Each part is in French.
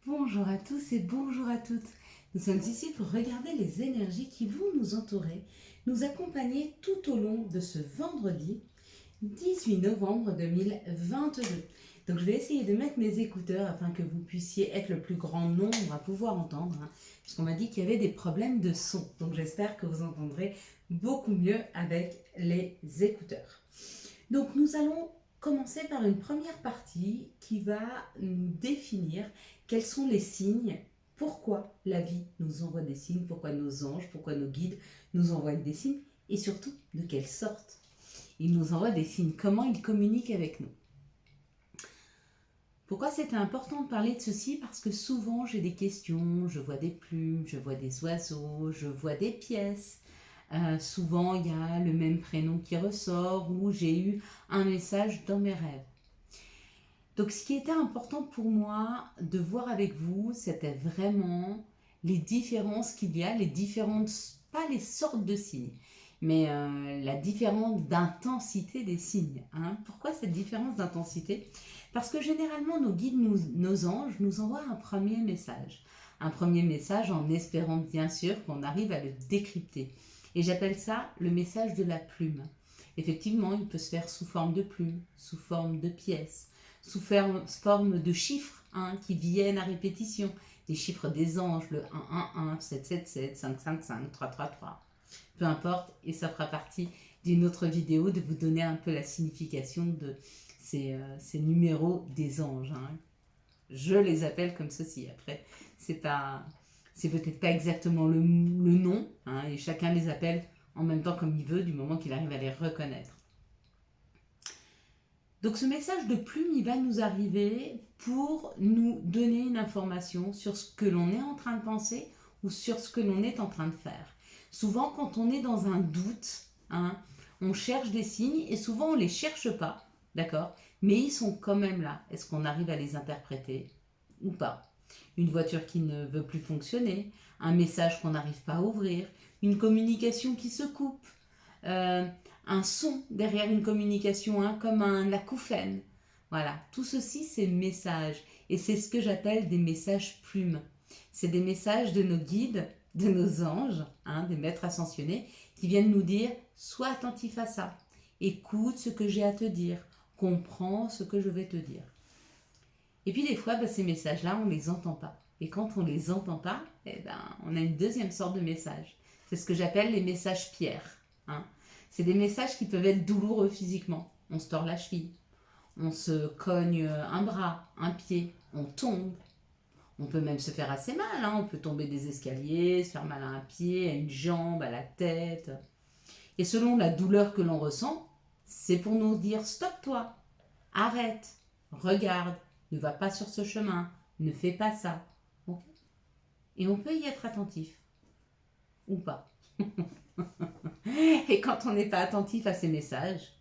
Bonjour à tous et bonjour à toutes. Nous sommes ici pour regarder les énergies qui vont nous entourer, nous accompagner tout au long de ce vendredi 18 novembre 2022. Donc je vais essayer de mettre mes écouteurs afin que vous puissiez être le plus grand nombre à pouvoir entendre, puisqu'on m'a dit qu'il y avait des problèmes de son. Donc j'espère que vous entendrez beaucoup mieux avec les écouteurs. Donc nous allons commencer par une première partie qui va nous définir quels sont les signes, pourquoi la vie nous envoie des signes, pourquoi nos anges, pourquoi nos guides nous envoient des signes et surtout de quelle sorte ils nous envoient des signes, comment ils communiquent avec nous. Pourquoi c'était important de parler de ceci? Parce que souvent j'ai des questions, je vois des plumes, je vois des oiseaux, je vois des pièces. Souvent il y a le même prénom qui ressort ou j'ai eu un message dans mes rêves. Donc ce qui était important pour moi de voir avec vous, c'était vraiment les différences qu'il y a, les différentes, pas les sortes de signes, mais la différence d'intensité des signes. Pourquoi cette différence d'intensité? Parce que généralement nos guides, nos anges nous envoient un premier message. Un premier message en espérant bien sûr qu'on arrive à le décrypter. Et j'appelle ça le message de la plume. Effectivement, il peut se faire sous forme de plume, sous forme de pièces, sous forme de chiffres qui viennent à répétition. Les chiffres des anges, le 111, 777, 555, 333. Peu importe, et ça fera partie d'une autre vidéo de vous donner un peu la signification de ces numéros des anges. Je les appelle comme ceci. Après, c'est peut-être pas exactement le nom, et chacun les appelle en même temps comme il veut, du moment qu'il arrive à les reconnaître. Donc ce message de plume, il va nous arriver pour nous donner une information sur ce que l'on est en train de penser ou sur ce que l'on est en train de faire. Souvent, quand on est dans un doute, on cherche des signes et souvent on ne les cherche pas, d'accord? Mais ils sont quand même là. Est-ce qu'on arrive à les interpréter ou pas? Une voiture qui ne veut plus fonctionner, un message qu'on n'arrive pas à ouvrir, une communication qui se coupe, un son derrière une communication, comme un acouphène. Voilà, tout ceci c'est messages et c'est ce que j'appelle des messages plumes. C'est des messages de nos guides, de nos anges, des maîtres ascensionnés qui viennent nous dire sois attentif à ça, écoute ce que j'ai à te dire, comprends ce que je vais te dire. Et puis des fois, ces messages-là, on ne les entend pas. Et quand on ne les entend pas, on a une deuxième sorte de message. C'est ce que j'appelle les messages pierres. C'est des messages qui peuvent être douloureux physiquement. On se tord la cheville, on se cogne un bras, un pied, on tombe. On peut même se faire assez mal, on peut tomber des escaliers, se faire mal à un pied, à une jambe, à la tête. Et selon la douleur que l'on ressent, c'est pour nous dire stop toi, arrête, regarde, ne va pas sur ce chemin, ne fais pas ça. Okay. Et on peut y être attentif. Ou pas. Et quand on n'est pas attentif à ces messages,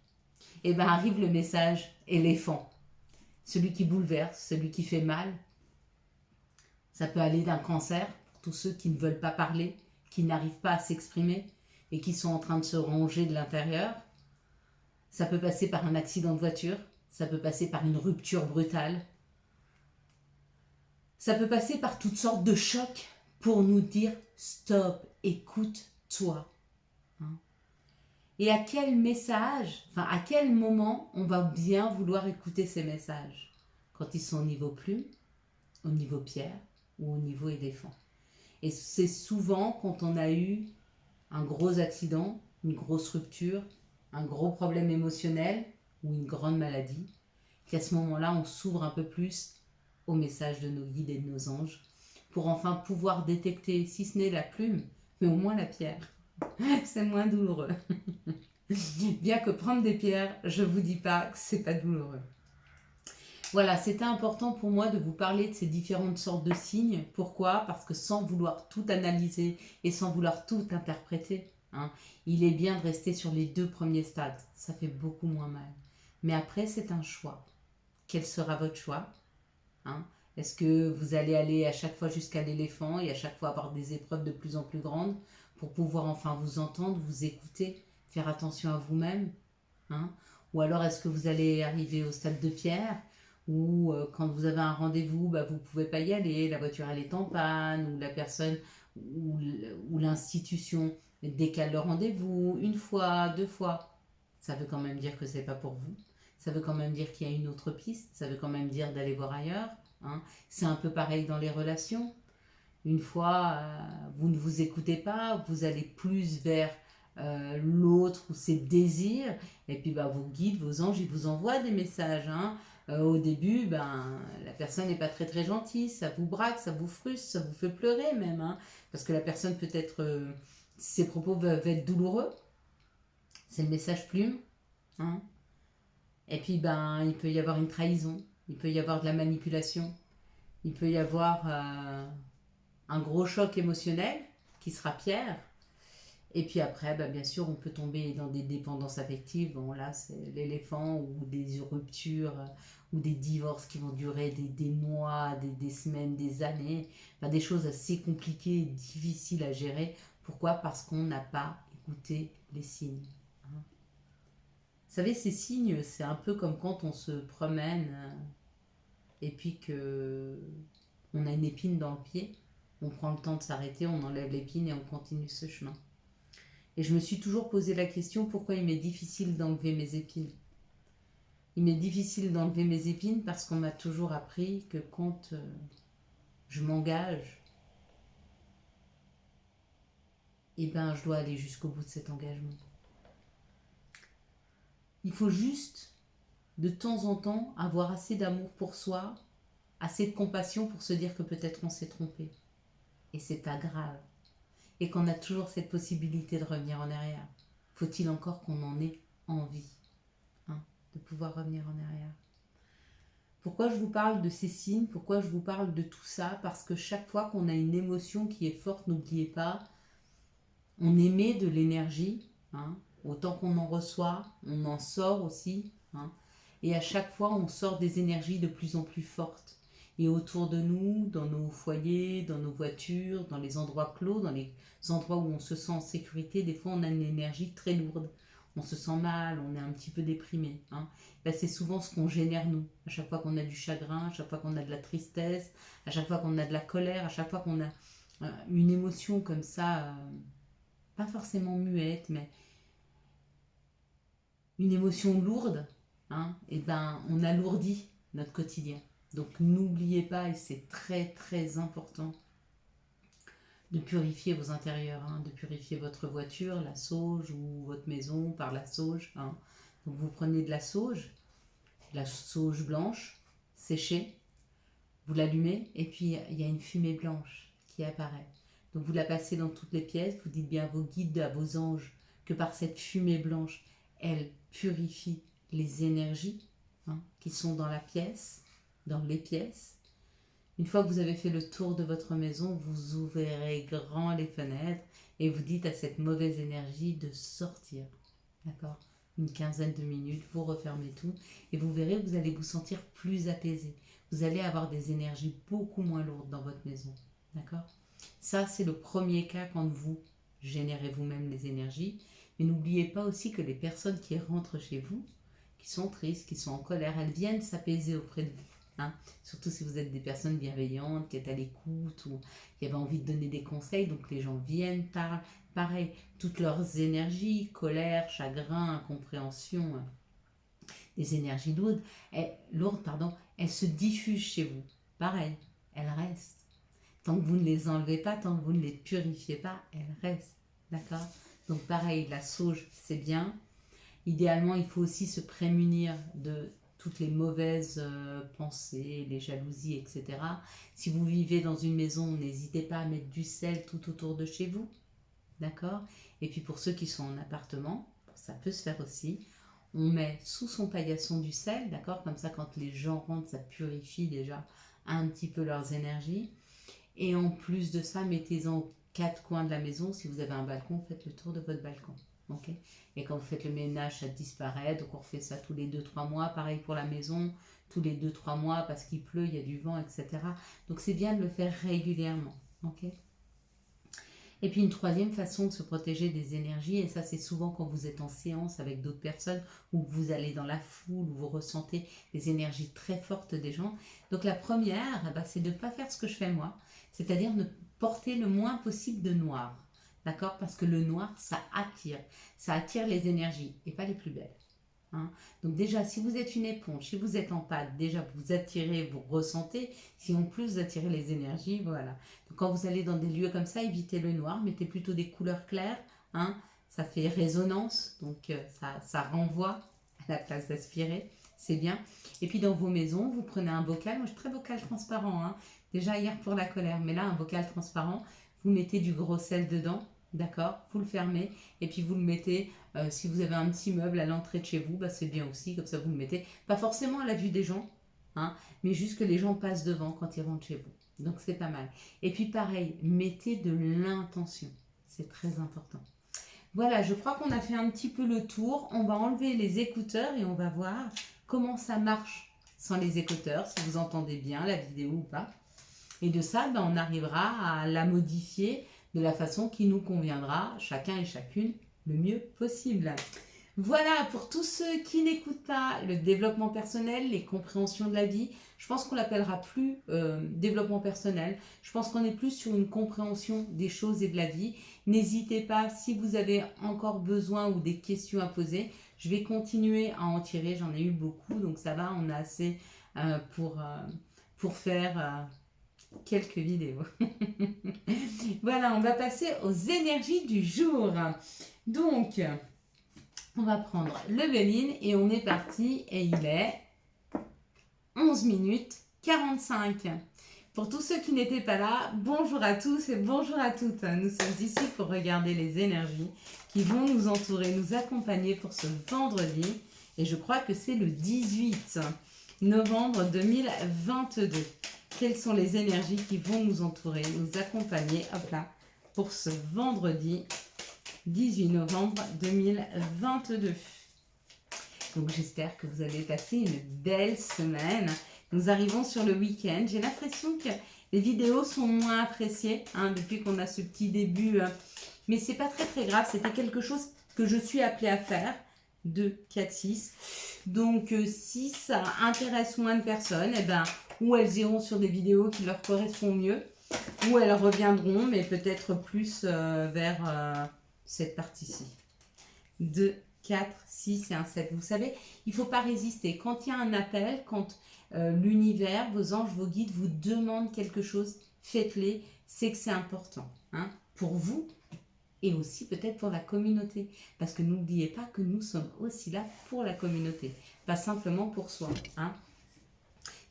arrive le message éléphant. Celui qui bouleverse, celui qui fait mal. Ça peut aller d'un cancer, pour tous ceux qui ne veulent pas parler, qui n'arrivent pas à s'exprimer et qui sont en train de se ronger de l'intérieur. Ça peut passer par un accident de voiture, ça peut passer par une rupture brutale. Ça peut passer par toutes sortes de chocs pour nous dire stop, écoute-toi. Et à quel message, à quel moment on va bien vouloir écouter ces messages? Quand ils sont au niveau plume, au niveau pierre ou au niveau éléphant. Et c'est souvent quand on a eu un gros accident, une grosse rupture, un gros problème émotionnel ou une grande maladie, qu'à ce moment-là, on s'ouvre un peu plus au message de nos guides et de nos anges pour enfin pouvoir détecter, si ce n'est la plume, mais au moins la pierre. C'est moins douloureux. Bien que prendre des pierres, je ne vous dis pas que c'est pas douloureux. Voilà, c'était important pour moi de vous parler de ces différentes sortes de signes. Pourquoi? Parce que sans vouloir tout analyser et sans vouloir tout interpréter, il est bien de rester sur les 2 premiers stades. Ça fait beaucoup moins mal. Mais après, c'est un choix. Quel sera votre choix? Est-ce que vous allez aller à chaque fois jusqu'à l'éléphant et à chaque fois avoir des épreuves de plus en plus grandes pour pouvoir enfin vous entendre, vous écouter, faire attention à vous-même? Ou alors est-ce que vous allez arriver au stade de pierre ou quand vous avez un rendez-vous, bah, vous ne pouvez pas y aller, la voiture elle est en panne, ou la personne ou l'institution décale le rendez-vous une fois, deux fois, ça veut quand même dire que c'est pas pour vous. Ça veut quand même dire qu'il y a une autre piste, ça veut quand même dire d'aller voir ailleurs. Hein. C'est un peu pareil dans les relations. Une fois, vous ne vous écoutez pas, vous allez plus vers l'autre ou ses désirs, et puis bah, vos guides, vos anges, ils vous envoient des messages. Hein. Au début, ben, la personne n'est pas très très gentille, ça vous braque, ça vous frustre, ça vous fait pleurer même, hein, parce que la personne peut-être, ses propos peuvent être douloureux, c'est le message plume. Hein. Et puis ben, il peut y avoir une trahison, il peut y avoir de la manipulation, il peut y avoir un gros choc émotionnel qui sera Pierre. Et puis après, bah, bien sûr, on peut tomber dans des dépendances affectives. Bon, là, c'est l'éléphant ou des ruptures ou des divorces qui vont durer des mois, des semaines, des années. Enfin, des choses assez compliquées, difficiles à gérer. Pourquoi? Parce qu'on n'a pas écouté les signes. Hein. Vous savez, ces signes, c'est un peu comme quand on se promène et puis que on a une épine dans le pied. On prend le temps de s'arrêter, on enlève l'épine et on continue ce chemin. Et je me suis toujours posé la question pourquoi il m'est difficile d'enlever mes épines. Il m'est difficile d'enlever mes épines parce qu'on m'a toujours appris que quand je m'engage, eh ben, je dois aller jusqu'au bout de cet engagement. Il faut juste, de temps en temps, avoir assez d'amour pour soi, assez de compassion pour se dire que peut-être on s'est trompé. Et c'est pas grave. Et qu'on a toujours cette possibilité de revenir en arrière. Faut-il encore qu'on en ait envie, hein, de pouvoir revenir en arrière. Pourquoi je vous parle de ces signes? Pourquoi je vous parle de tout ça? Parce que chaque fois qu'on a une émotion qui est forte, n'oubliez pas, on émet de l'énergie. Hein, autant qu'on en reçoit, on en sort aussi. Hein, et à chaque fois, on sort des énergies de plus en plus fortes. Et autour de nous, dans nos foyers, dans nos voitures, dans les endroits clos, dans les endroits où on se sent en sécurité, des fois on a une énergie très lourde. On se sent mal, on est un petit peu déprimé. Hein. Ben, c'est souvent ce qu'on génère nous. À chaque fois qu'on a du chagrin, à chaque fois qu'on a de la tristesse, à chaque fois qu'on a de la colère, à chaque fois qu'on a une émotion comme ça, pas forcément muette, mais une émotion lourde, hein, et ben on alourdit notre quotidien. Donc n'oubliez pas, et c'est très très important, de purifier vos intérieurs, hein, de purifier votre voiture, la sauge, ou votre maison par la sauge. Hein. Donc vous prenez de la sauge blanche, séchée, vous l'allumez, et puis il y a une fumée blanche qui apparaît. Donc vous la passez dans toutes les pièces, vous dites bien à vos guides, à vos anges, que par cette fumée blanche, elle purifie les énergies, hein, qui sont dans la pièce, dans les pièces. Une fois que vous avez fait le tour de votre maison, vous ouvrirez grand les fenêtres et vous dites à cette mauvaise énergie de sortir. D'accord? Une quinzaine de minutes, vous refermez tout et vous verrez, vous allez vous sentir plus apaisé. Vous allez avoir des énergies beaucoup moins lourdes dans votre maison. D'accord? Ça, c'est le premier cas quand vous générez vous-même les énergies. Mais n'oubliez pas aussi que les personnes qui rentrent chez vous, qui sont tristes, qui sont en colère, elles viennent s'apaiser auprès de vous. Hein. Surtout si vous êtes des personnes bienveillantes, qui êtes à l'écoute ou qui avez envie de donner des conseils. Donc les gens viennent, parlent. Pareil, toutes leurs énergies, colère, chagrin, incompréhension, des énergies lourdes, elles se diffusent chez vous. Pareil, elles restent. Tant que vous ne les enlevez pas, tant que vous ne les purifiez pas, elles restent. D'accord? Donc pareil, la sauge, c'est bien. Idéalement, il faut aussi se prémunir de toutes les mauvaises pensées, les jalousies, etc. Si vous vivez dans une maison, n'hésitez pas à mettre du sel tout autour de chez vous. D'accord? Et puis pour ceux qui sont en appartement, ça peut se faire aussi. On met sous son paillasson du sel, d'accord? Comme ça, quand les gens rentrent, ça purifie déjà un petit peu leurs énergies. Et en plus de ça, mettez-en aux quatre coins de la maison. Si vous avez un balcon, faites le tour de votre balcon. Okay? Et quand vous faites le ménage, ça disparaît. Donc on refait ça tous les 2-3 mois. Pareil pour la maison, tous les 2-3 mois parce qu'il pleut, il y a du vent, etc. Donc c'est bien de le faire régulièrement. Okay? Et puis une troisième façon de se protéger des énergies, et ça c'est souvent quand vous êtes en séance avec d'autres personnes ou que vous allez dans la foule ou vous ressentez les énergies très fortes des gens. Donc la première, c'est de ne pas faire ce que je fais moi, c'est-à-dire de porter le moins possible de noir. D'accord? Parce que le noir, ça attire les énergies et pas les plus belles. Hein. Donc déjà, si vous êtes une éponge, si vous êtes en pâte, déjà vous attirez, vous ressentez. Si en plus vous attirez les énergies, voilà. Donc quand vous allez dans des lieux comme ça, évitez le noir, mettez plutôt des couleurs claires. Hein. Ça fait résonance, donc ça renvoie à la place d'aspirer. C'est bien. Et puis dans vos maisons, vous prenez un bocal. Moi, je suis très bocal transparent. Hein. Déjà hier pour la colère, mais là, un bocal transparent. Vous mettez du gros sel dedans. D'accord? Vous le fermez et puis vous le mettez, si vous avez un petit meuble à l'entrée de chez vous, c'est bien aussi, comme ça vous le mettez, pas forcément à la vue des gens, hein, mais juste que les gens passent devant quand ils rentrent chez vous. Donc c'est pas mal. Et puis pareil, mettez de l'intention, c'est très important. Voilà, je crois qu'on a fait un petit peu le tour. On va enlever les écouteurs et on va voir comment ça marche sans les écouteurs, si vous entendez bien la vidéo ou pas. Et de ça, on arrivera à la modifier de la façon qui nous conviendra, chacun et chacune, le mieux possible. Voilà, pour tous ceux qui n'écoutent pas le développement personnel, les compréhensions de la vie, je pense qu'on l'appellera plus développement personnel. Je pense qu'on est plus sur une compréhension des choses et de la vie. N'hésitez pas, si vous avez encore besoin ou des questions à poser, je vais continuer à en tirer. J'en ai eu beaucoup, donc ça va, on a assez pour faire quelques vidéos. Voilà, on va passer aux énergies du jour. Donc, on va prendre le Béline et on est parti et il est 11 minutes 45. Pour tous ceux qui n'étaient pas là, bonjour à tous et bonjour à toutes. Nous sommes ici pour regarder les énergies qui vont nous entourer, nous accompagner pour ce vendredi. Et je crois que c'est le 18 novembre 2022. Quelles sont les énergies qui vont nous entourer, nous accompagner, hop là, pour ce vendredi 18 novembre 2022. Donc j'espère que vous allez passer une belle semaine. Nous arrivons sur le week-end. J'ai l'impression que les vidéos sont moins appréciées depuis qu'on a ce petit début. Mais c'est pas très très grave. C'était quelque chose que je suis appelée à faire. 2, 4, 6. Donc si ça intéresse moins de personnes, ou elles iront sur des vidéos qui leur correspondent mieux, ou elles reviendront, mais peut-être plus vers cette partie-ci. 2, 4, 6 et un 7. Vous savez, il ne faut pas résister. Quand il y a un appel, quand l'univers, vos anges, vos guides vous demandent quelque chose, faites-les. C'est que c'est important pour vous et aussi peut-être pour la communauté. Parce que n'oubliez pas que nous sommes aussi là pour la communauté, pas simplement pour soi.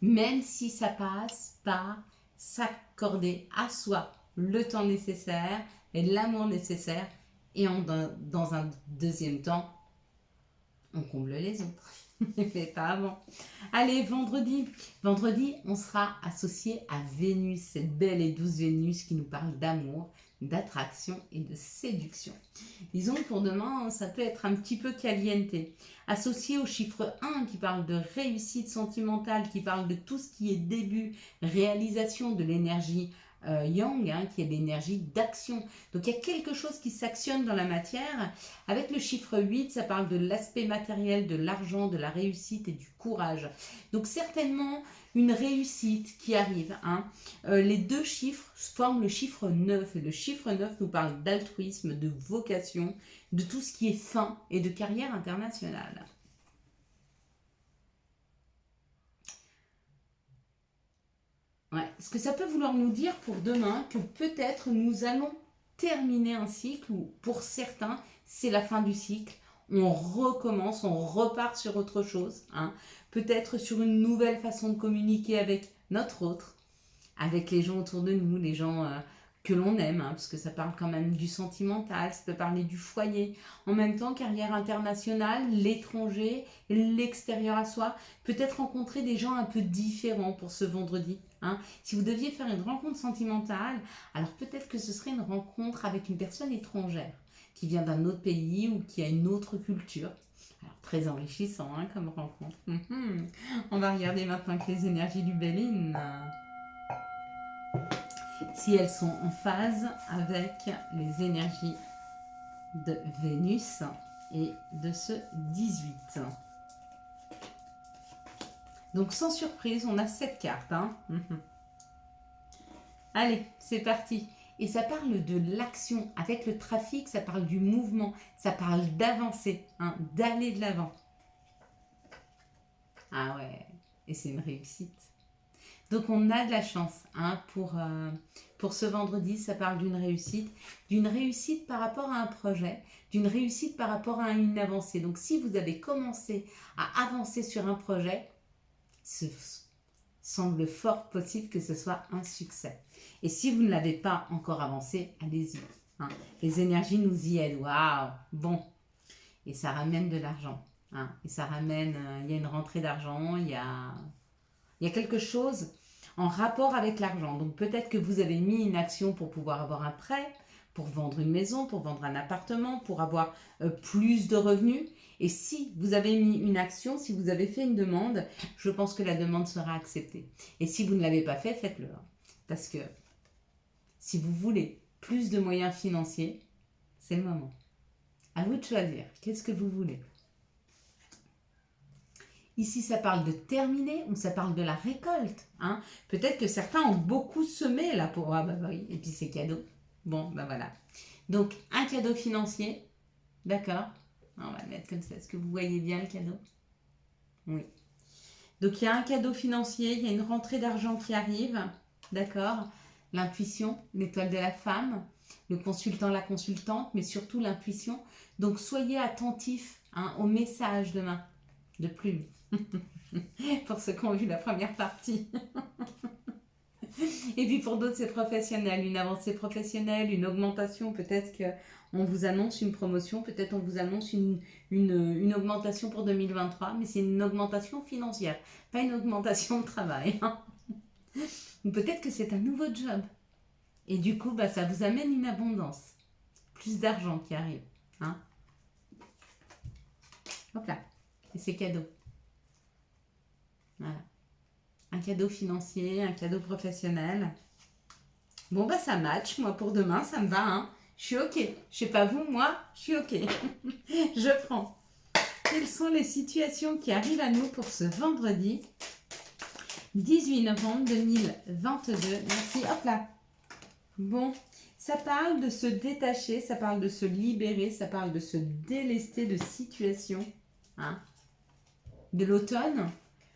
Même si ça passe par s'accorder à soi le temps nécessaire et l'amour nécessaire et dans un deuxième temps, on comble les autres. Mais pas avant. Allez, vendredi. Vendredi, on sera associé à Vénus, cette belle et douce Vénus qui nous parle d'amour, d'attraction et de séduction. Disons que pour demain, ça peut être un petit peu caliente. Associé au chiffre 1 qui parle de réussite sentimentale, qui parle de tout ce qui est début, réalisation de l'énergie Yang, qui est l'énergie d'action. Donc il y a quelque chose qui s'actionne dans la matière. Avec le chiffre 8, ça parle de l'aspect matériel, de l'argent, de la réussite et du courage. Donc certainement une réussite qui arrive. Les deux chiffres forment le chiffre 9. Et le chiffre 9 nous parle d'altruisme, de vocation, de tout ce qui est fin et de carrière internationale. Ouais. Ce que ça peut vouloir nous dire pour demain, que peut-être nous allons terminer un cycle où pour certains, c'est la fin du cycle. On recommence, on repart sur autre chose. Peut-être sur une nouvelle façon de communiquer avec notre autre, avec les gens autour de nous, les gens que l'on aime, parce que ça parle quand même du sentimental, ça peut parler du foyer. En même temps, carrière internationale, l'étranger, l'extérieur à soi, peut-être rencontrer des gens un peu différents pour ce vendredi. Si vous deviez faire une rencontre sentimentale, alors peut-être que ce serait une rencontre avec une personne étrangère qui vient d'un autre pays ou qui a une autre culture. Alors, très enrichissant comme rencontre. On va regarder maintenant avec les énergies du Béline. si elles sont en phase avec les énergies de Vénus et de ce 18. Donc sans surprise, on a 7 cartes. Hein. Allez, c'est parti. Et ça parle de l'action. Avec le trafic, ça parle du mouvement. Ça parle d'avancer, hein, d'aller de l'avant. Ah ouais, et c'est une réussite. Donc on a de la chance hein, pour ce vendredi, ça parle d'une réussite par rapport à un projet, d'une réussite par rapport à une avancée. Donc si vous avez commencé à avancer sur un projet, ce semble fort possible que ce soit un succès. Et si vous ne l'avez pas encore avancé, allez-y. Hein. Les énergies nous y aident. Waouh. Bon. Et ça ramène de l'argent. Hein. Et ça ramène, il y a une rentrée d'argent, il y a quelque chose en rapport avec l'argent. Donc peut-être que vous avez mis une action pour pouvoir avoir un prêt, pour vendre une maison, pour vendre un appartement, pour avoir plus de revenus. Et si vous avez mis une action, si vous avez fait une demande, je pense que la demande sera acceptée. Et si vous ne l'avez pas fait, faites-le. Parce que si vous voulez plus de moyens financiers, c'est le moment. À vous de choisir. Qu'est-ce que vous voulez ? Ici, ça parle de terminer ou ça parle de la récolte. Hein. Peut-être que certains ont beaucoup semé là pour... Ah bah oui, et puis c'est cadeau. Bon, ben voilà. Donc, un cadeau financier. D'accord. On va le mettre comme ça. Est-ce que vous voyez bien le cadeau ? Oui. Donc, il y a un cadeau financier. Il y a une rentrée d'argent qui arrive. D'accord. L'intuition, l'étoile de la femme. Le consultant, la consultante. Mais surtout l'intuition. Donc, soyez attentifs hein, au message demain. De plume. Pour ceux qui ont vu la première partie. Et puis pour d'autres, c'est professionnel. Une avancée professionnelle, une augmentation. Peut-être qu'on vous annonce une promotion, peut-être on vous annonce une augmentation pour 2023, mais c'est une augmentation financière, pas une augmentation de travail. Ou peut-être que c'est un nouveau job. Et du coup, bah, ça vous amène une abondance. Plus d'argent qui arrive. Hein. Hop là. Et c'est cadeau. Voilà. Un cadeau financier, un cadeau professionnel. Bon, bah ça match. Moi, pour demain, ça me va. Hein. Je suis OK. Je sais pas vous, moi, je suis OK. Je prends. Quelles sont les situations qui arrivent à nous pour ce vendredi 18 novembre 2022. Merci. Hop là. Bon, ça parle de se détacher, ça parle de se libérer, ça parle de se délester de situations. Hein. De l'automne.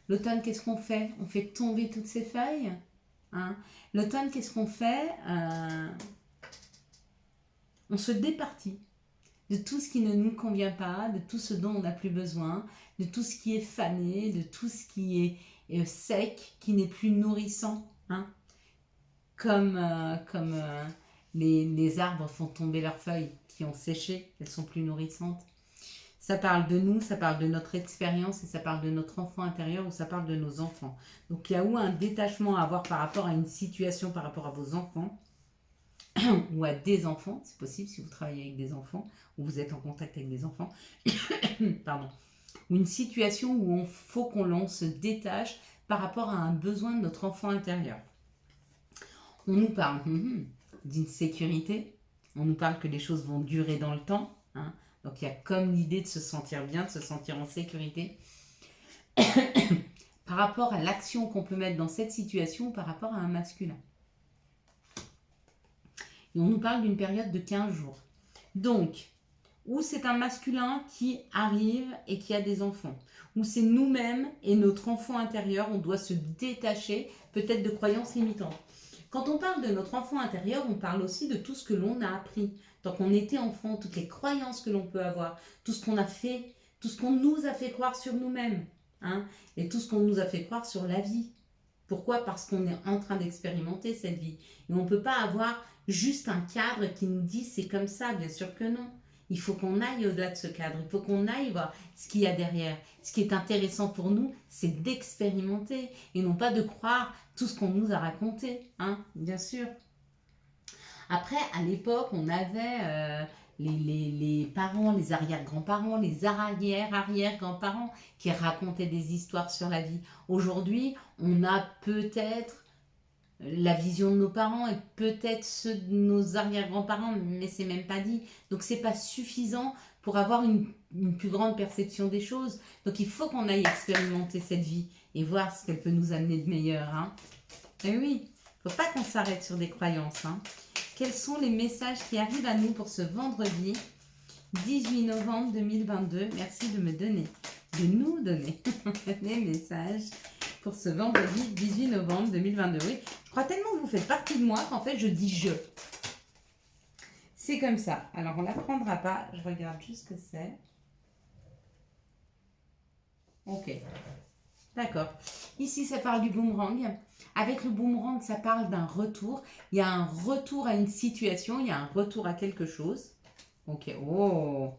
L'automne, qu'est-ce qu'on fait ? On fait tomber toutes ces feuilles. Hein. L'automne, qu'est-ce qu'on fait ? On se départit de tout ce qui ne nous convient pas, de tout ce dont on n'a plus besoin, de tout ce qui est fané, de tout ce qui est sec, qui n'est plus nourrissant. Hein. Comme les arbres font tomber leurs feuilles qui ont séché, elles sont plus nourrissantes. Ça parle de nous, ça parle de notre expérience et ça parle de notre enfant intérieur ou ça parle de nos enfants. Donc il y a où un détachement à avoir par rapport à une situation, par rapport à vos enfants ou à des enfants, c'est possible si vous travaillez avec des enfants ou vous êtes en contact avec des enfants, pardon, ou une situation où il faut qu'on se détache par rapport à un besoin de notre enfant intérieur. On nous parle d'une sécurité, on nous parle que les choses vont durer dans le temps, hein. Donc il y a comme l'idée de se sentir bien, de se sentir en sécurité par rapport à l'action qu'on peut mettre dans cette situation par rapport à un masculin. Et on nous parle d'une période de 15 jours. Donc, ou c'est un masculin qui arrive et qui a des enfants, ou c'est nous-mêmes et notre enfant intérieur, on doit se détacher peut-être de croyances limitantes. Quand on parle de notre enfant intérieur, on parle aussi de tout ce que l'on a appris. Tant qu'on était enfant, toutes les croyances que l'on peut avoir, tout ce qu'on a fait, tout ce qu'on nous a fait croire sur nous-mêmes, hein, et tout ce qu'on nous a fait croire sur la vie. Pourquoi ? Parce qu'on est en train d'expérimenter cette vie. Et on ne peut pas avoir juste un cadre qui nous dit c'est comme ça, bien sûr que non. Il faut qu'on aille au-delà de ce cadre, il faut qu'on aille voir ce qu'il y a derrière. Ce qui est intéressant pour nous, c'est d'expérimenter et non pas de croire tout ce qu'on nous a raconté, hein, bien sûr. Après, à l'époque, on avait les parents, les arrière-grands-parents, les arrière-arrière-grands-parents qui racontaient des histoires sur la vie. Aujourd'hui, on a peut-être la vision de nos parents et peut-être ceux de nos arrière-grands-parents, mais c'est même pas dit. Donc c'est pas suffisant pour avoir une plus grande perception des choses. Donc il faut qu'on aille expérimenter cette vie et voir ce qu'elle peut nous amener de meilleur. Hein. Et oui, faut pas qu'on s'arrête sur des croyances. Hein. Quels sont les messages qui arrivent à nous pour ce vendredi 18 novembre 2022? Merci de nous donner les messages pour ce vendredi 18 novembre 2022. Oui, je crois tellement que vous faites partie de moi qu'en fait je dis je. C'est comme ça. Alors on ne l'apprendra pas. Je regarde juste ce que c'est. Ok. D'accord. Ici ça parle du boomerang. Avec le boomerang, ça parle d'un retour. Il y a un retour à une situation, il y a un retour à quelque chose. Ok. Oh,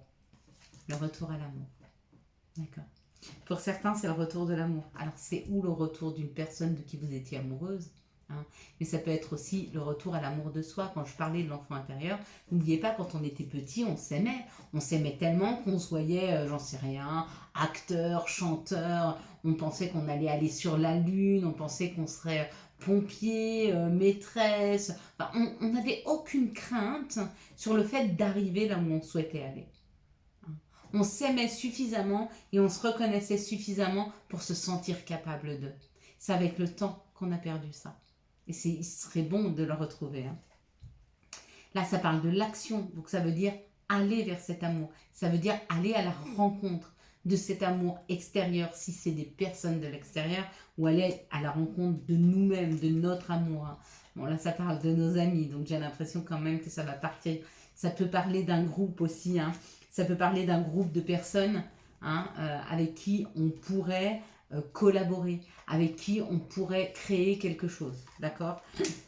le retour à l'amour. D'accord. Pour certains, c'est le retour de l'amour. Alors, c'est où le retour d'une personne de qui vous étiez amoureuse, hein? Mais ça peut être aussi le retour à l'amour de soi. Quand je parlais de l'enfant intérieur, n'oubliez pas, quand on était petit, on s'aimait. On s'aimait tellement qu'on se voyait, j'en sais rien, acteur, chanteur. On pensait qu'on allait aller sur la lune. On pensait qu'on serait pompier, maîtresse. Enfin, on n'avait aucune crainte sur le fait d'arriver là où on souhaitait aller. On s'aimait suffisamment et on se reconnaissait suffisamment pour se sentir capable d'eux. C'est avec le temps qu'on a perdu ça. Et il serait bon de le retrouver. Hein. Là, ça parle de l'action. Donc, ça veut dire aller vers cet amour. Ça veut dire aller à la rencontre de cet amour extérieur, si c'est des personnes de l'extérieur, ou aller à la rencontre de nous-mêmes, de notre amour. Hein. Bon, là, ça parle de nos amis. Donc, j'ai l'impression quand même que ça va partir. Ça peut parler d'un groupe aussi. Hein. Ça peut parler d'un groupe de personnes hein, avec qui on pourrait collaborer, avec qui on pourrait créer quelque chose. D'accord ?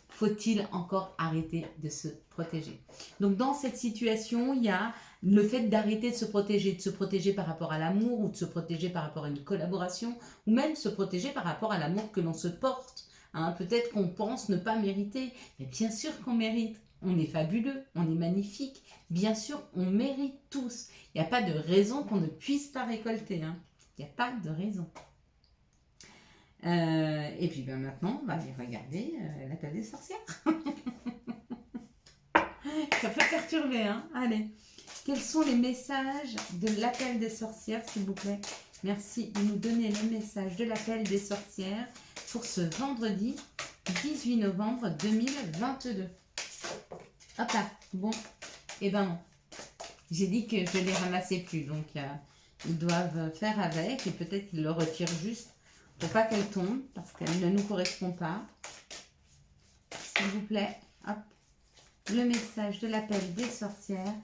Faut-il encore arrêter de se protéger? Donc dans cette situation, il y a le fait d'arrêter de se protéger par rapport à l'amour ou de se protéger par rapport à une collaboration ou même se protéger par rapport à l'amour que l'on se porte. Hein, peut-être qu'on pense ne pas mériter, mais bien sûr qu'on mérite. On est fabuleux, on est magnifique. Bien sûr, on mérite tous. Il n'y a pas de raison qu'on ne puisse pas récolter. Hein. Il n'y a pas de raison. Et puis ben maintenant, on va aller regarder l'appel des sorcières. Ça peut perturber, hein. Allez. Quels sont les messages de l'appel des sorcières, s'il vous plaît? Merci de nous donner le message de l'appel des sorcières pour ce vendredi 18 novembre 2022. Hop là, bon. Eh ben non. J'ai dit que je ne les ramassais plus, donc ils doivent faire avec et peut-être qu'ils le retirent juste pour pas qu'elle tombe parce qu'elle ne nous correspond pas. S'il vous plaît, hop, le message de l'appel des sorcières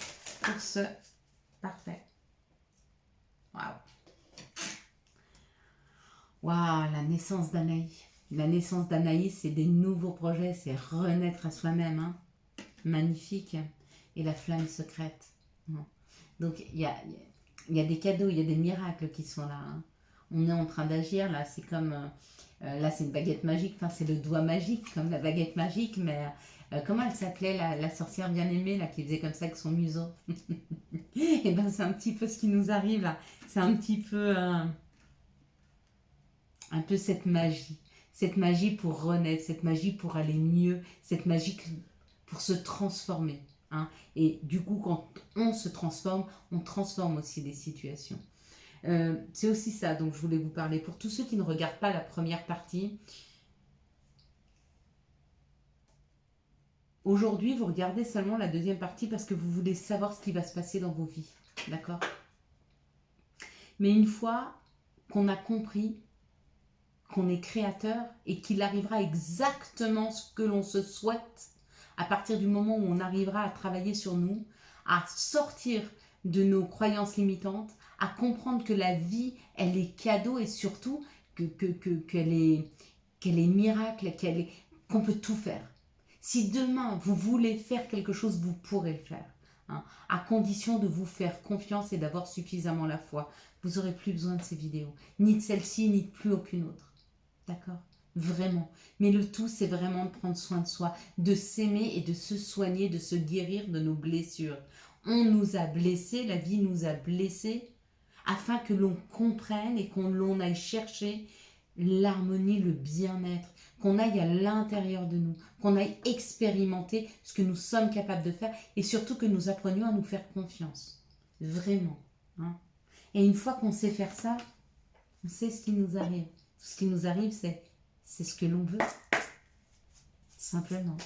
pour ce parfait. Waouh. Waouh, la naissance d'Anaïs. La naissance d'Anaïs, c'est des nouveaux projets, c'est renaître à soi-même. Hein. Magnifique. Et la flamme secrète. Donc, il y a des cadeaux, il y a des miracles qui sont là. Hein. On est en train d'agir, là, c'est comme... là, c'est une baguette magique, enfin, c'est le doigt magique, comme la baguette magique, mais... comment elle s'appelait, la sorcière bien-aimée, là, qui faisait comme ça avec son museau? Et ben, c'est un petit peu ce qui nous arrive, là. C'est un petit peu... un peu cette magie pour renaître, cette magie pour aller mieux, cette magie pour se transformer. Hein. Et du coup, quand on se transforme, on transforme aussi les situations. C'est aussi ça dont je voulais vous parler. Pour tous ceux qui ne regardent pas la première partie, aujourd'hui, vous regardez seulement la deuxième partie parce que vous voulez savoir ce qui va se passer dans vos vies. D'accord ? Mais une fois qu'on a compris qu'on est créateur et qu'il arrivera exactement ce que l'on se souhaite, à partir du moment où on arrivera à travailler sur nous, à sortir de nos croyances limitantes, à comprendre que la vie, elle est cadeau et surtout qu'elle est miracle, qu'on peut tout faire. Si demain, vous voulez faire quelque chose, vous pourrez le faire. Hein, à condition de vous faire confiance et d'avoir suffisamment la foi. Vous n'aurez plus besoin de ces vidéos, ni de celle-ci, ni de plus aucune autre. D'accord ? Vraiment. Mais le tout, c'est vraiment de prendre soin de soi, de s'aimer et de se soigner, de se guérir de nos blessures. On nous a blessés, la vie nous a blessés, afin que l'on comprenne et qu'on aille chercher l'harmonie, le bien-être. qu'on aille à l'intérieur de nous, qu'on aille expérimenter ce que nous sommes capables de faire et surtout que nous apprenions à nous faire confiance. Vraiment. Hein. Et une fois qu'on sait faire ça, on sait ce qui nous arrive. Ce qui nous arrive, c'est ce que l'on veut. Simplement.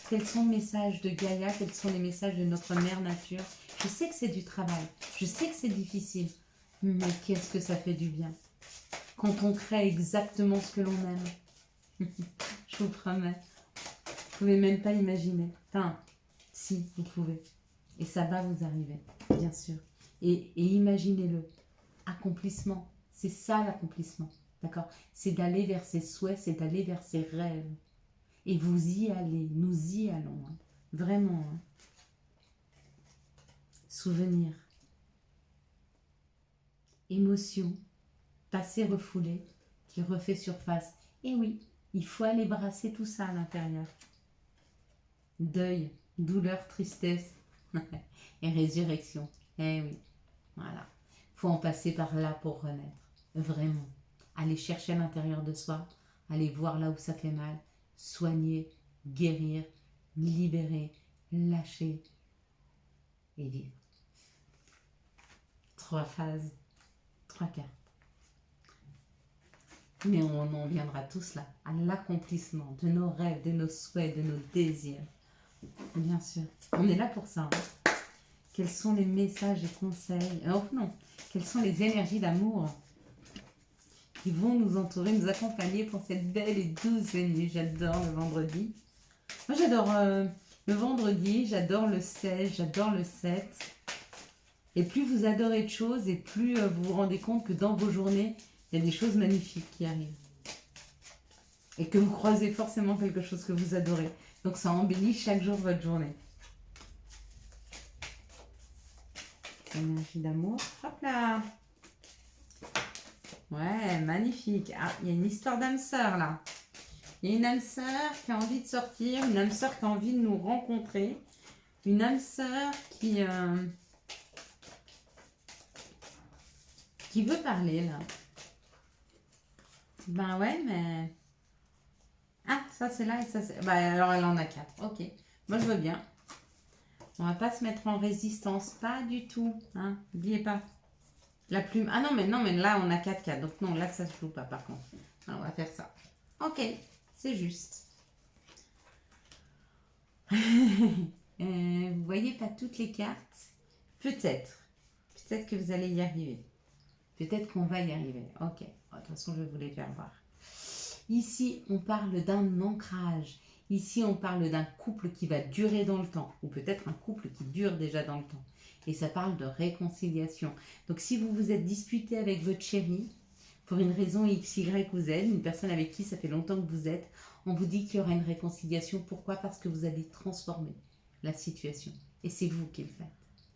Quels sont les messages de Gaïa? Quels sont les messages de notre mère nature? Je sais que c'est du travail. Je sais que c'est difficile. Mais qu'est-ce que ça fait du bien quand on crée exactement ce que l'on aime. Je vous promets. Vous ne pouvez même pas imaginer. Enfin, si, vous pouvez. Et ça va vous arriver, bien sûr. Et imaginez-le. Accomplissement. C'est ça l'accomplissement. D'accord? C'est d'aller vers ses souhaits, c'est d'aller vers ses rêves. Et vous y allez. Nous y allons. Hein. Vraiment. Hein. Souvenir. Émotion. Passé refoulé qui refait surface. Et oui, il faut aller brasser tout ça à l'intérieur. Deuil, douleur, tristesse et résurrection. Eh oui, voilà. Il faut en passer par là pour renaître. Vraiment. Aller chercher à l'intérieur de soi, aller voir là où ça fait mal, soigner, guérir, libérer, lâcher et vivre. 3 phases, 3 cartes. Mais on en viendra tous là, à l'accomplissement de nos rêves, de nos souhaits, de nos désirs. Bien sûr, on est là pour ça. Hein. Quels sont les messages et conseils? Oh non, quelles sont les énergies d'amour qui vont nous entourer, nous accompagner pour cette belle et douce nuit? J'adore le vendredi. Moi j'adore le vendredi, j'adore le 16, j'adore le 7. Et plus vous adorez de choses et plus vous vous rendez compte que dans vos journées, il y a des choses magnifiques qui arrivent. Et que vous croisez forcément quelque chose que vous adorez. Donc ça embellit chaque jour votre journée. Énergie d'amour. Hop là. Ouais, magnifique. Ah, il y a une histoire d'âme sœur là. Il y a une âme sœur qui a envie de sortir. Une âme sœur qui a envie de nous rencontrer. Une âme sœur qui veut parler là. Ben ouais, mais... Ah, ça c'est là et ça c'est... Bah alors elle en a 4. Ok, moi je veux bien. On va pas se mettre en résistance, pas du tout. Hein. N'oubliez pas. La plume... Ah non mais là on a 4 cartes. Donc non, là ça se joue pas par contre. Alors, on va faire ça. Ok, c'est juste. Vous voyez pas toutes les cartes? Peut-être. Peut-être que vous allez y arriver. Peut-être qu'on va y arriver. Ok. De toute façon, je vais vous les faire voir. Ici, on parle d'un ancrage. Ici, on parle d'un couple qui va durer dans le temps. Ou peut-être un couple qui dure déjà dans le temps. Et ça parle de réconciliation. Donc, si vous vous êtes disputé avec votre chéri, pour une raison X, Y ou Z, une personne avec qui ça fait longtemps que vous êtes, on vous dit qu'il y aura une réconciliation. Pourquoi? Parce que vous allez transformer la situation. Et c'est vous qui le faites.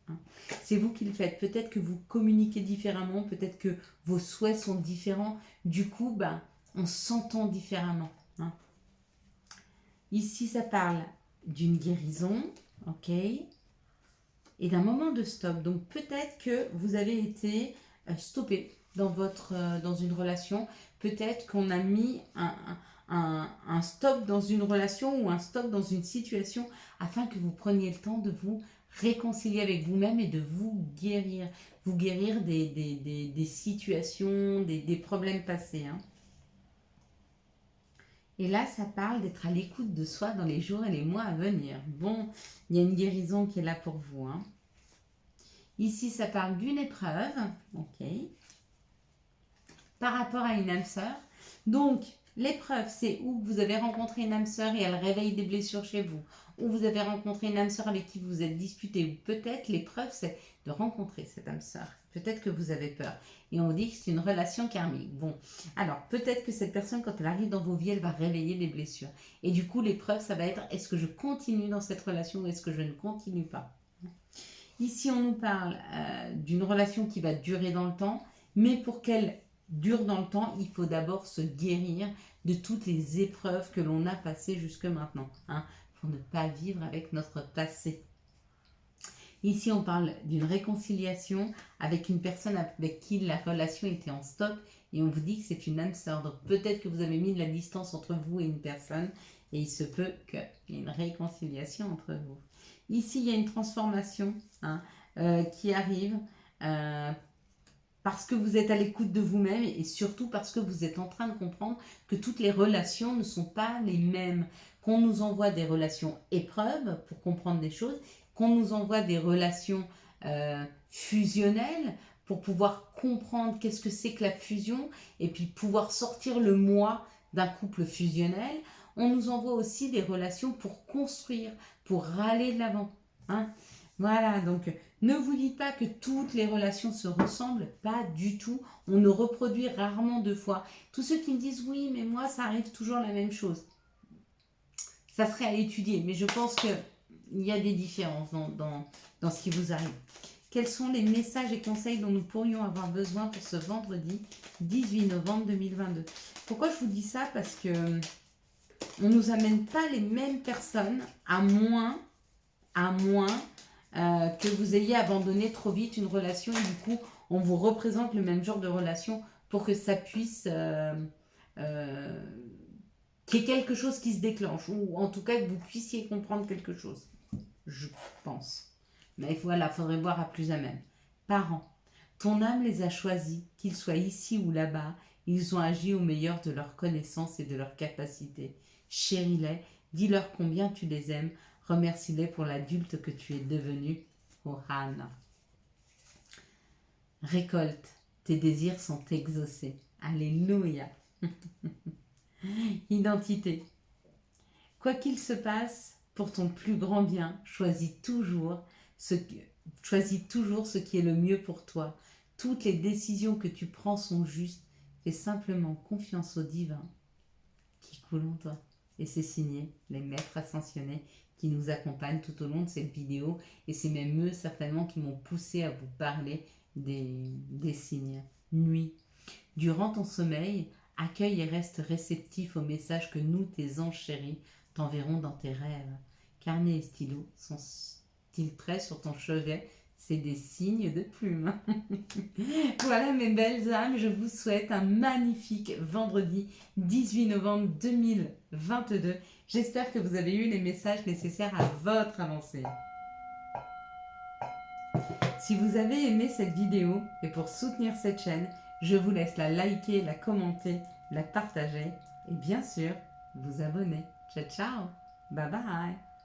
Hein. C'est vous qui le faites. Peut-être que vous communiquez différemment, peut-être que vos souhaits sont différents. Du coup, on s'entend différemment. Hein. Ici, ça parle d'une guérison, ok, et d'un moment de stop. Donc, peut-être que vous avez été stoppé dans une relation. Peut-être qu'on a mis un stop dans une relation ou un stop dans une situation afin que vous preniez le temps de vous réconcilier avec vous-même et de vous guérir. Vous guérir des situations, des problèmes passés. Hein. Et là, ça parle d'être à l'écoute de soi dans les jours et les mois à venir. Bon, il y a une guérison qui est là pour vous. Hein. Ici, ça parle d'une épreuve. Ok. Par rapport à une âme sœur. Donc, l'épreuve, c'est où vous avez rencontré une âme sœur et elle réveille des blessures chez vous. Ou vous avez rencontré une âme sœur avec qui vous vous êtes disputé. Ou peut-être l'épreuve, c'est de rencontrer cette âme sœur. Peut-être que vous avez peur. Et on vous dit que c'est une relation karmique. Bon, alors peut-être que cette personne, quand elle arrive dans vos vies, elle va réveiller des blessures. Et du coup, l'épreuve, ça va être, est-ce que je continue dans cette relation ou est-ce que je ne continue pas? Ici, on nous parle d'une relation qui va durer dans le temps. Mais pour qu'elle dure dans le temps, il faut d'abord se guérir de toutes les épreuves que l'on a passées jusque maintenant. Hein, pour ne pas vivre avec notre passé. Ici, on parle d'une réconciliation avec une personne avec qui la relation était en stop et on vous dit que c'est une âme sœur. Donc peut-être que vous avez mis de la distance entre vous et une personne et il se peut qu'il y ait une réconciliation entre vous. Ici, il y a une transformation qui arrive parce que vous êtes à l'écoute de vous-même et surtout parce que vous êtes en train de comprendre que toutes les relations ne sont pas les mêmes. Qu'on nous envoie des relations épreuves pour comprendre des choses, qu'on nous envoie des relations fusionnelles pour pouvoir comprendre qu'est-ce que c'est que la fusion et puis pouvoir sortir le moi d'un couple fusionnel. On nous envoie aussi des relations pour construire, pour râler de l'avant. Voilà, donc ne vous dites pas que toutes les relations se ressemblent, pas du tout. On ne reproduit rarement deux fois. Tous ceux qui me disent oui, mais moi ça arrive toujours la même chose. Ça serait à étudier, mais je pense qu'il y a des différences dans ce qui vous arrive. Quels sont les messages et conseils dont nous pourrions avoir besoin pour ce vendredi 18 novembre 2022 ? Pourquoi je vous dis ça ? Parce que on ne nous amène pas les mêmes personnes, à moins que vous ayez abandonné trop vite une relation et du coup, on vous représente le même genre de relation pour que ça puisse... qu'il y ait quelque chose qui se déclenche ou en tout cas que vous puissiez comprendre quelque chose. Je pense. Mais voilà, il faudrait voir à plus à même. Parents, ton âme les a choisis, qu'ils soient ici ou là-bas, ils ont agi au meilleur de leurs connaissances et de leurs capacités. Chéris-les, dis-leur combien tu les aimes, remercie-les pour l'adulte que tu es devenu. Ohana. Récolte, tes désirs sont exaucés. Alléluia. Identité. Quoi qu'il se passe, pour ton plus grand bien, choisis toujours ce qui est le mieux pour toi. Toutes les décisions que tu prends sont justes. Fais simplement confiance au divin qui coule en toi. Et c'est signé les maîtres ascensionnés qui nous accompagnent tout au long de cette vidéo. Et c'est même eux certainement qui m'ont poussé à vous parler des signes. Nuit. Durant ton sommeil, accueille et reste réceptif aux messages que nous, tes anges chéris, t'enverront dans tes rêves. Carnet et stylo sont-ils prêts sur ton chevet ? C'est des signes de plumes. Voilà mes belles âmes, je vous souhaite un magnifique vendredi 18 novembre 2022. J'espère que vous avez eu les messages nécessaires à votre avancée. Si vous avez aimé cette vidéo et pour soutenir cette chaîne, je vous laisse la liker, la commenter, la partager et bien sûr vous abonner. Ciao ciao, bye bye.